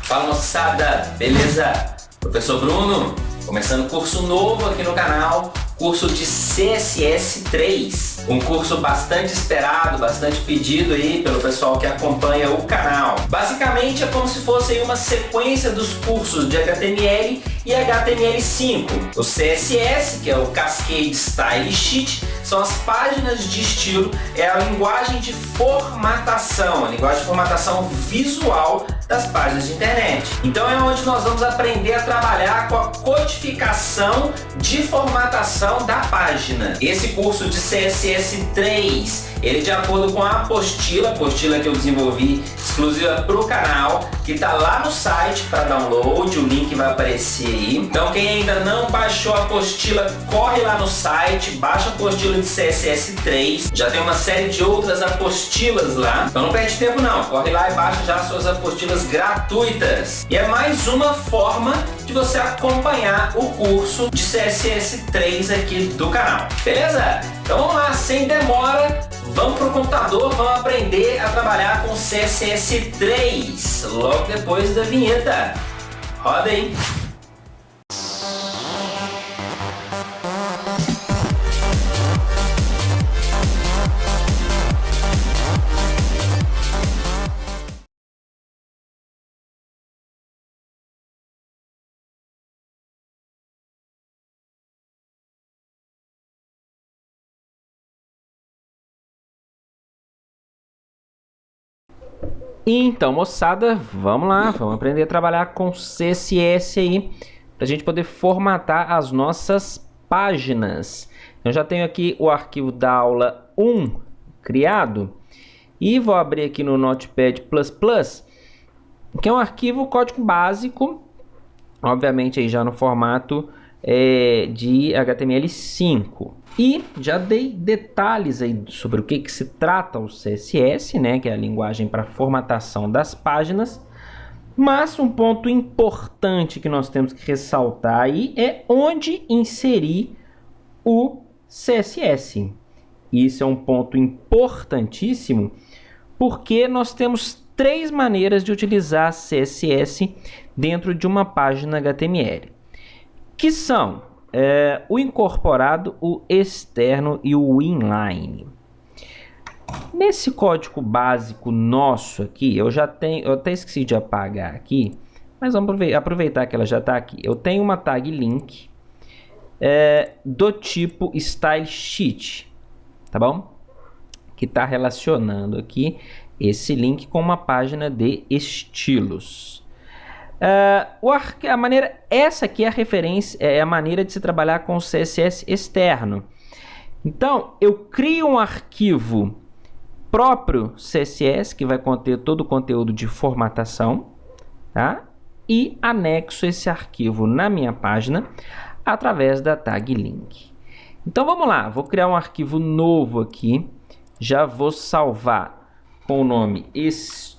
Fala moçada, beleza? Professor Bruno, começando curso novo aqui no canal, curso de CSS3, um curso bastante esperado, bastante pedido aí pelo pessoal que acompanha o canal. Basicamente é como se fosse aí uma sequência dos cursos de HTML e HTML5. O CSS, que é o Cascade Style Sheet, são as páginas de estilo, é a linguagem de formatação, a linguagem de formatação visual das páginas de internet. Então é onde nós vamos aprender a trabalhar com a codificação de formatação da página. Esse curso de CSS3, ele de acordo com a apostila que eu desenvolvi exclusiva para o canal, que está lá no site para download, o link vai aparecer aí. Então quem ainda não baixou a apostila, corre lá no site, baixa a apostila de CSS3, já tem uma série de outras apostilas lá, então não perde tempo não, corre lá e baixa já as suas apostilas gratuitas. E é mais uma forma de você acompanhar o curso de CSS3 aqui do canal, beleza? Então vamos lá, sem demora, vamos pro computador, vamos aprender a trabalhar com CSS3, logo depois da vinheta. Roda aí! Então, moçada, vamos lá, vamos aprender a trabalhar com CSS aí, para a gente poder formatar as nossas páginas. Eu já tenho aqui o arquivo da aula 1 criado, e vou abrir aqui no Notepad++, que é um arquivo código básico, obviamente aí já no formato de HTML5. E já dei detalhes aí sobre o que se trata o CSS, né, que é a linguagem para formatação das páginas. Mas um ponto importante que nós temos que ressaltar aí é onde inserir o CSS. Isso é um ponto importantíssimo, porque nós temos três maneiras de utilizar CSS dentro de uma página HTML, que são o incorporado, o externo e o inline. Nesse código básico nosso aqui, eu até esqueci de apagar aqui, mas vamos aproveitar que ela já está aqui. Eu tenho uma tag link do tipo Style Sheet, tá bom? Que está relacionando aqui esse link com uma página de estilos. Essa aqui é a referência, é a maneira de se trabalhar com o CSS externo. Então, eu crio um arquivo próprio CSS, que vai conter todo o conteúdo de formatação, tá? E anexo esse arquivo na minha página através da tag link. Então, vamos lá, vou criar um arquivo novo aqui, já vou salvar com o nome estilos.css,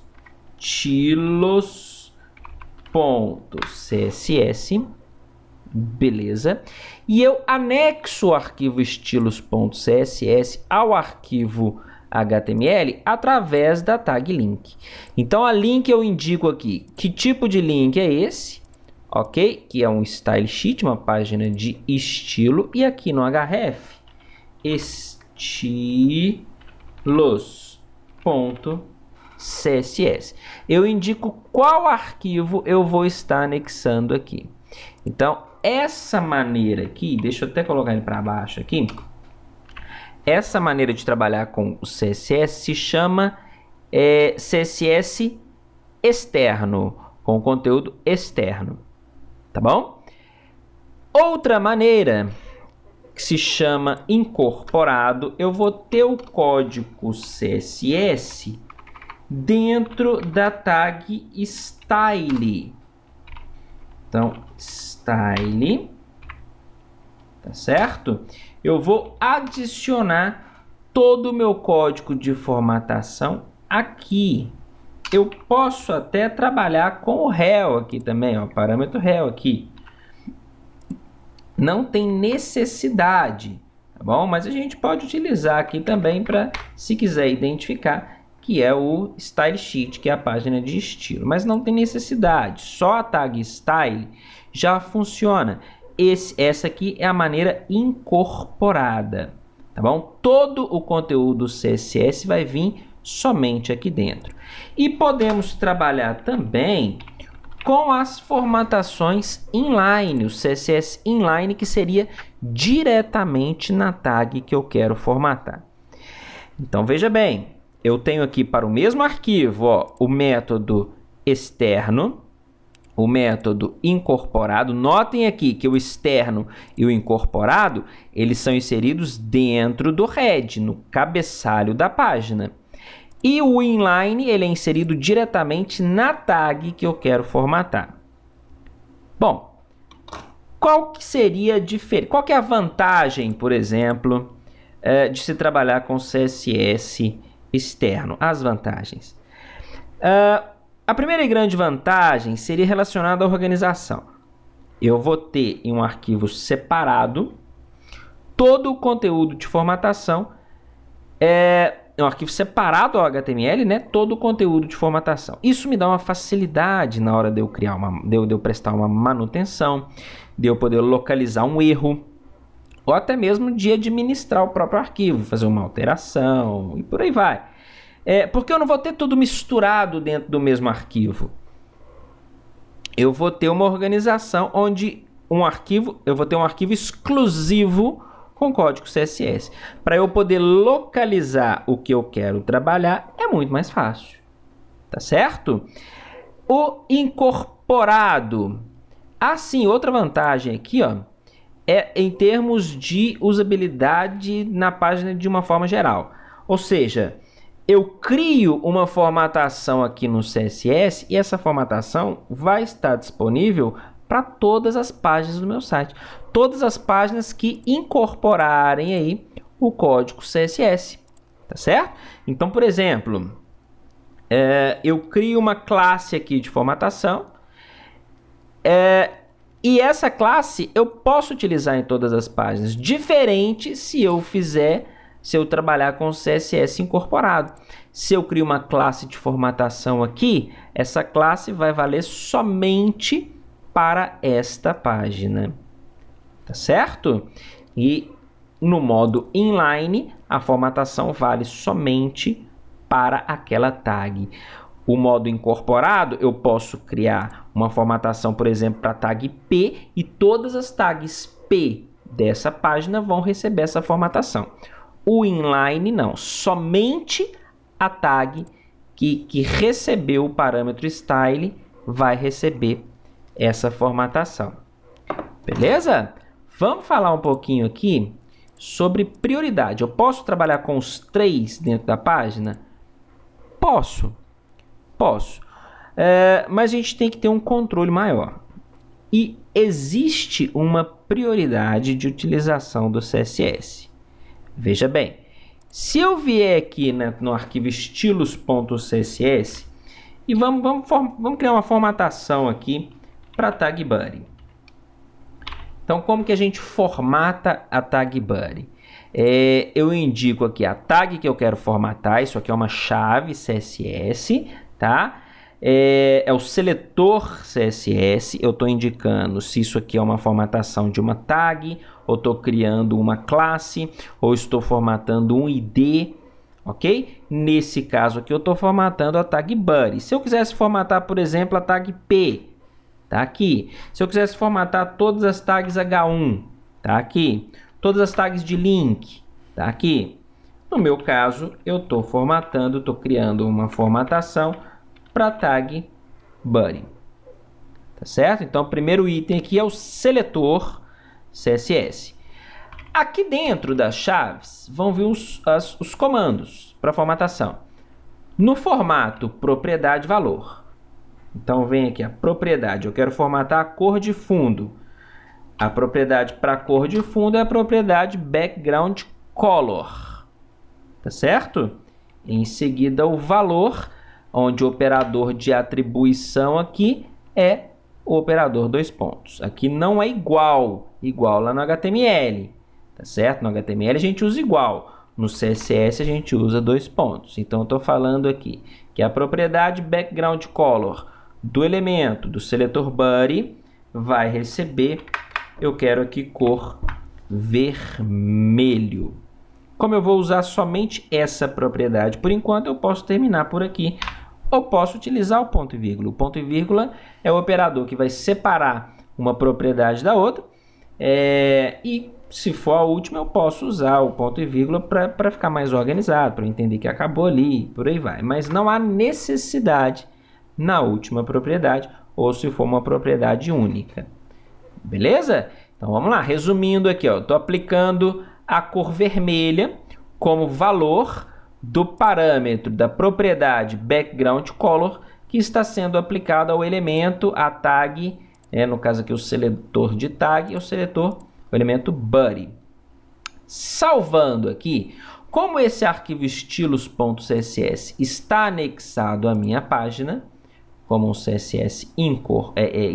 beleza? E eu anexo o arquivo estilos.css ao arquivo HTML através da tag link. Então a link eu indico aqui que tipo de link é esse, ok? Que é um style sheet, uma página de estilo, e aqui no href estilos.css. Eu indico qual arquivo eu vou estar anexando aqui. Então, essa maneira aqui, deixa eu até colocar ele para baixo aqui. Essa maneira de trabalhar com o CSS se chama CSS externo, com conteúdo externo, tá bom? Outra maneira que se chama incorporado, eu vou ter o código CSS dentro da tag style. Então, style, tá certo? Eu vou adicionar todo o meu código de formatação aqui. Eu posso até trabalhar com o rel aqui também, ó, parâmetro rel aqui. Não tem necessidade, tá bom? Mas a gente pode utilizar aqui também para, se quiser identificar, que que é o Style Sheet, que é a página de estilo. Mas não tem necessidade, só a tag Style já funciona. Essa aqui é a maneira incorporada, tá bom? Todo o conteúdo CSS vai vir somente aqui dentro. E podemos trabalhar também com as formatações inline, o CSS inline, que seria diretamente na tag que eu quero formatar. Então veja bem, eu tenho aqui para o mesmo arquivo, ó, o método externo, o método incorporado. Notem aqui que o externo e o incorporado, eles são inseridos dentro do head, no cabeçalho da página. E o inline, ele é inserido diretamente na tag que eu quero formatar. Bom, qual que seria a diferença? Qual que é a vantagem, por exemplo, de se trabalhar com CSS externo? As vantagens. A primeira e grande vantagem seria relacionada à organização. Eu vou ter em um arquivo separado todo o conteúdo de formatação, um arquivo separado ao HTML, né? Todo o conteúdo de formatação. Isso me dá uma facilidade na hora de eu criar de eu prestar uma manutenção, de eu poder localizar um erro, ou até mesmo de administrar o próprio arquivo, fazer uma alteração e por aí vai. Porque eu não vou ter tudo misturado dentro do mesmo arquivo. Eu vou ter uma organização onde eu vou ter um arquivo exclusivo com código CSS. Para eu poder localizar o que eu quero trabalhar, é muito mais fácil. Tá certo? O incorporado. Sim, outra vantagem aqui, ó, é em termos de usabilidade na página de uma forma geral. Ou seja, eu crio uma formatação aqui no CSS e essa formatação vai estar disponível para todas as páginas do meu site. Todas as páginas que incorporarem aí o código CSS, tá certo? Então, por exemplo, eu crio uma classe aqui de formatação e essa classe eu posso utilizar em todas as páginas, diferente se eu trabalhar com CSS incorporado. Se eu crio uma classe de formatação aqui, essa classe vai valer somente para esta página, tá certo? E no modo inline, a formatação vale somente para aquela tag. O modo incorporado, eu posso criar uma formatação, por exemplo, para a tag P, e todas as tags P dessa página vão receber essa formatação. O inline não, somente a tag que recebeu o parâmetro style vai receber essa formatação. Beleza? Vamos falar um pouquinho aqui sobre prioridade. Eu posso trabalhar com os 3 dentro da página? Posso. Mas a gente tem que ter um controle maior. E existe uma prioridade de utilização do CSS. Veja bem, se eu vier aqui no arquivo estilos.css e vamos criar uma formatação aqui para a tag body. Então, como que a gente formata a tag body? Eu indico aqui a tag que eu quero formatar. Isso aqui é uma chave CSS, tá? É o seletor CSS. Eu estou indicando se isso aqui é uma formatação de uma tag, ou estou criando uma classe, ou estou formatando um ID, ok? Nesse caso aqui eu estou formatando a tag body. Se eu quisesse formatar, por exemplo, a tag P, tá aqui. Se eu quisesse formatar todas as tags H1, tá aqui. Todas as tags de link, tá aqui. No meu caso, eu estou criando uma formatação para a tag body. Tá certo? Então, o primeiro item aqui é o seletor CSS. Aqui dentro das chaves vão vir os comandos para formatação. No formato propriedade valor. Então, vem aqui a propriedade. Eu quero formatar a cor de fundo. A propriedade para cor de fundo é a propriedade background color. Tá certo? Em seguida, o valor, onde o operador de atribuição aqui é o operador 2 pontos. Aqui não é igual lá no HTML. Tá certo? No HTML a gente usa igual. No CSS a gente usa 2 pontos. Então eu estou falando aqui que a propriedade background color do elemento do seletor body vai receber, eu quero aqui cor vermelho. Como eu vou usar somente essa propriedade por enquanto, eu posso terminar por aqui ou posso utilizar o ponto e vírgula. O ponto e vírgula é o operador que vai separar uma propriedade da outra e se for a última eu posso usar o ponto e vírgula para ficar mais organizado, para entender que acabou ali, por aí vai. Mas não há necessidade na última propriedade ou se for uma propriedade única. Beleza? Então vamos lá, resumindo aqui, estou aplicando a cor vermelha como valor do parâmetro da propriedade background color que está sendo aplicado ao elemento, a tag, no caso aqui o seletor de tag, o elemento body. Salvando aqui, como esse arquivo estilos.css está anexado à minha página, como um CSS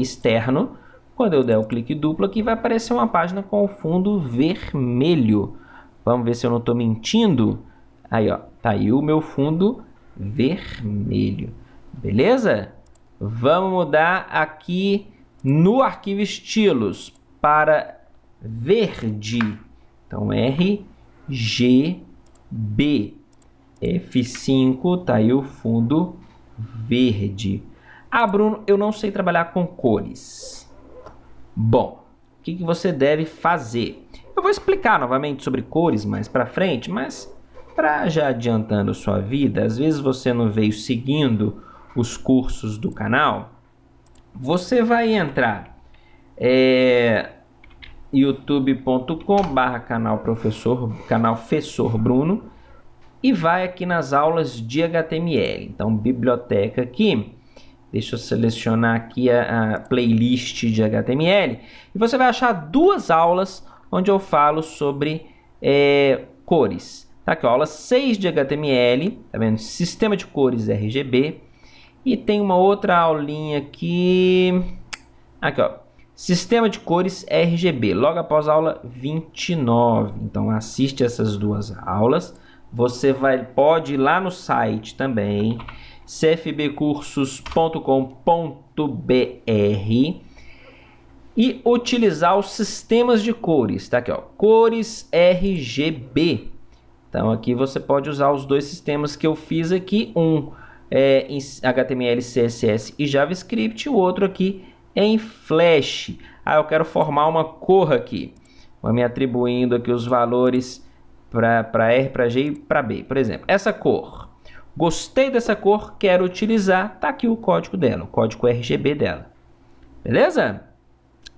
externo, quando eu der o clique duplo aqui, vai aparecer uma página com o fundo vermelho. Vamos ver se eu não estou mentindo. Aí, ó, tá aí o meu fundo vermelho. Beleza? Vamos mudar aqui no arquivo estilos para verde. Então, RGB. F5, tá aí o fundo verde. Ah, Bruno, eu não sei trabalhar com cores. Bom, o que você deve fazer? Eu vou explicar novamente sobre cores mais para frente, mas para já adiantando sua vida, às vezes você não veio seguindo os cursos do canal, você vai entrar youtube.com/canal Professor Bruno e vai aqui nas aulas de HTML. Então, biblioteca aqui. Deixa eu selecionar aqui a playlist de HTML. E você vai achar 2 aulas onde eu falo sobre cores. Tá aqui, ó, aula 6 de HTML, tá vendo? Sistema de cores RGB. E tem uma outra aulinha aqui. Aqui, ó. Sistema de cores RGB, logo após a aula 29. Então, assiste essas 2 aulas. Você pode ir lá no site também, cfbcursos.com.br e utilizar os sistemas de cores, tá aqui, ó, cores RGB. Então aqui você pode usar os 2 sistemas que eu fiz aqui, um em HTML, CSS e JavaScript, e o outro aqui em Flash. Eu quero formar uma cor aqui, vou me atribuindo aqui os valores para R, para G e para B. Por exemplo, essa cor. Gostei dessa cor, quero utilizar, tá aqui o código dela, o código RGB dela. Beleza?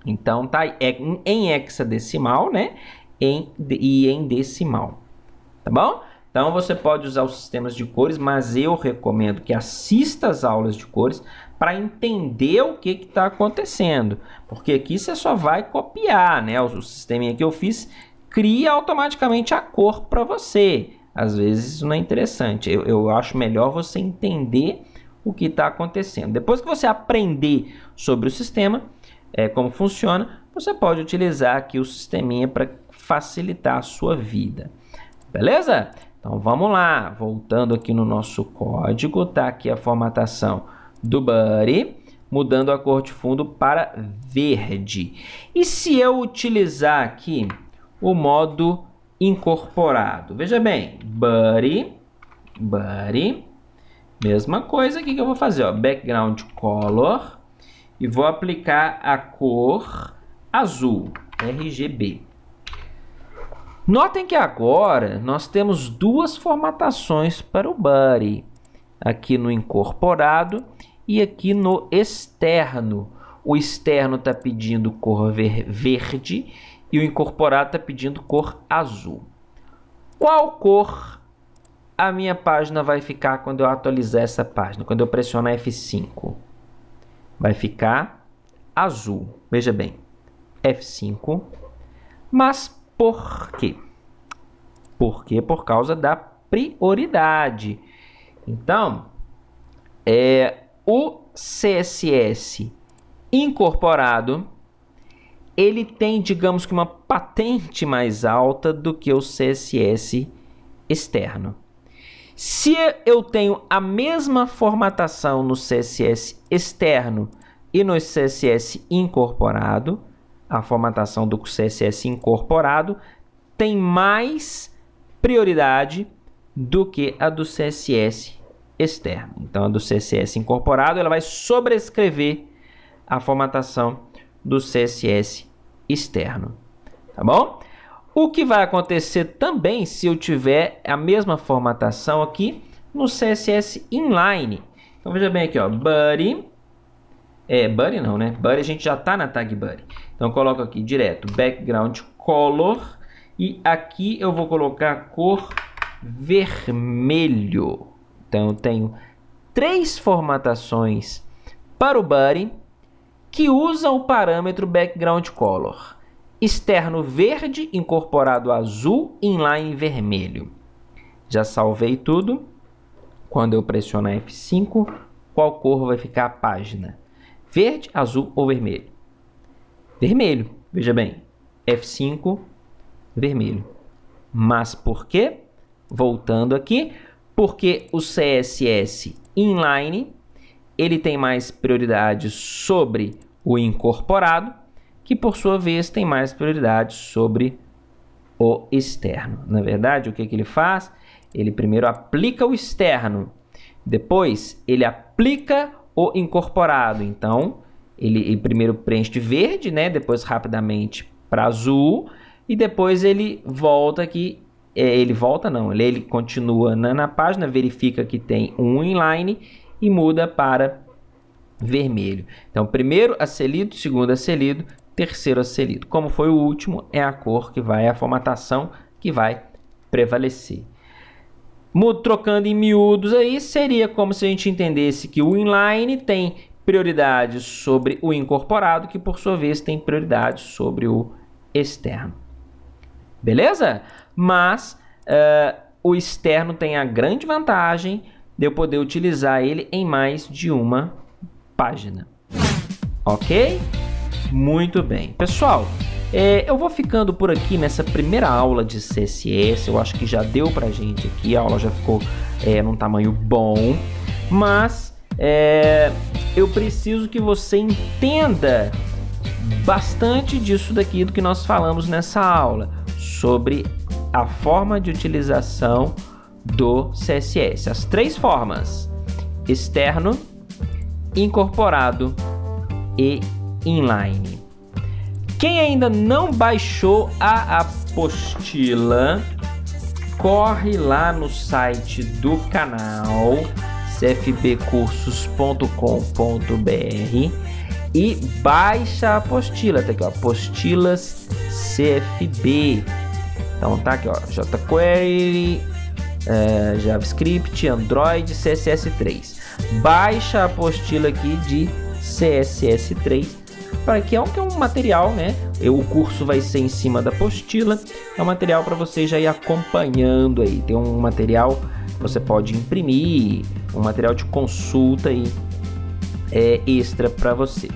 Então tá em hexadecimal, né? E em decimal. Tá bom? Então você pode usar os sistemas de cores, mas eu recomendo que assista às aulas de cores para entender o que está acontecendo. Porque aqui você só vai copiar, né? O sisteminha que eu fiz cria automaticamente a cor para você. Às vezes isso não é interessante. Eu acho melhor você entender o que está acontecendo. Depois que você aprender sobre o sistema, como funciona, você pode utilizar aqui o sisteminha para facilitar a sua vida. Beleza? Então vamos lá. Voltando aqui no nosso código, tá aqui a formatação do body, mudando a cor de fundo para verde. E se eu utilizar aqui o modo incorporado? Veja bem, body, mesma coisa aqui que eu vou fazer, ó, background color, e vou aplicar a cor azul, RGB. Notem que agora nós temos 2 formatações para o body, aqui no incorporado e aqui no externo. O externo está pedindo cor verde e o incorporado está pedindo cor azul. Qual cor a minha página vai ficar quando eu atualizar essa página? Quando eu pressionar F5? Vai ficar azul. Veja bem, F5. Mas por quê? Porque por causa da prioridade. Então, o CSS incorporado, ele tem, digamos que uma patente mais alta do que o CSS externo. Se eu tenho a mesma formatação no CSS externo e no CSS incorporado, a formatação do CSS incorporado tem mais prioridade do que a do CSS externo. Então, a do CSS incorporado ela vai sobrescrever a formatação do CSS externo, tá bom? O que vai acontecer também se eu tiver a mesma formatação aqui no CSS inline. Então, veja bem aqui, ó, body. Body não, né? Body a gente já está na tag body. Então, eu coloco aqui direto background color e aqui eu vou colocar a cor vermelho. Então, eu tenho 3 formatações para o body que usam o parâmetro background color. Externo verde, incorporado azul, inline vermelho. Já salvei tudo. Quando eu pressionar F5, qual cor vai ficar a página? Verde, azul ou vermelho? Vermelho, veja bem. F5, vermelho. Mas por quê? Voltando aqui, porque o CSS inline ele tem mais prioridade sobre o incorporado, que por sua vez tem mais prioridade sobre o externo. Na verdade, o que ele faz? Ele primeiro aplica o externo, depois ele aplica o incorporado. Então, ele primeiro preenche de verde, né? Depois rapidamente para azul e depois ele volta aqui. Ele continua na página, verifica que tem um inline e muda para vermelho. Então, primeiro acelido, segundo acelido, terceiro acelido. Como foi o último, é a cor que vai, a formatação que vai prevalecer. Trocando em miúdos aí, seria como se a gente entendesse que o inline tem prioridade sobre o incorporado, que por sua vez tem prioridade sobre o externo. Beleza? Mas o externo tem a grande vantagem de eu poder utilizar ele em mais de uma página. Ok? Muito bem. Pessoal, eu vou ficando por aqui nessa primeira aula de CSS. Eu acho que já deu pra gente aqui. A aula já ficou num tamanho bom. Mas eu preciso que você entenda bastante disso daqui do que nós falamos nessa aula. Sobre a forma de utilização do CSS. As 3 formas: externo, incorporado e inline. Quem ainda não baixou a apostila, corre lá no site do canal cfbcursos.com.br e baixa a apostila. Tá aqui, ó, apostilas CFB. Então tá aqui, ó, jQuery, JavaScript, Android, CSS3. Baixa a apostila aqui de CSS3, para que é um material, né? O curso vai ser em cima da apostila, é um material para você já ir acompanhando aí. Tem um material que você pode imprimir, um material de consulta aí, extra para você.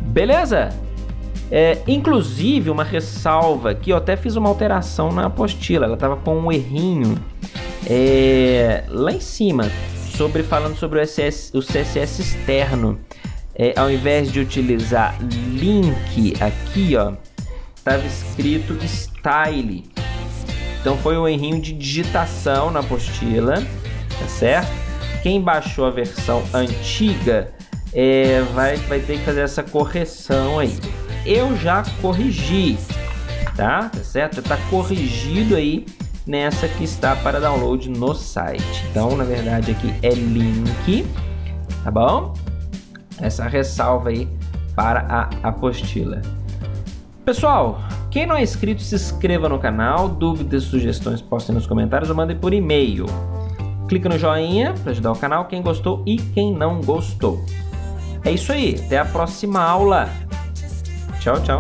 Beleza? Inclusive, uma ressalva aqui, eu até fiz uma alteração na apostila, ela estava com um errinho lá em cima, falando sobre o CSS externo. Ao invés de utilizar link aqui, ó, estava escrito style. Então foi um errinho de digitação na apostila, tá certo? Quem baixou a versão antiga vai ter que fazer essa correção aí. Eu já corrigi, tá certo? Já está corrigido aí nessa que está para download no site. Então, na verdade, aqui é link, tá bom? Essa ressalva aí para a apostila. Pessoal, quem não é inscrito, se inscreva no canal. Dúvidas, sugestões, postem nos comentários ou mandem por e-mail. Clica no joinha para ajudar o canal, quem gostou e quem não gostou. É isso aí, até a próxima aula. Tchau, tchau.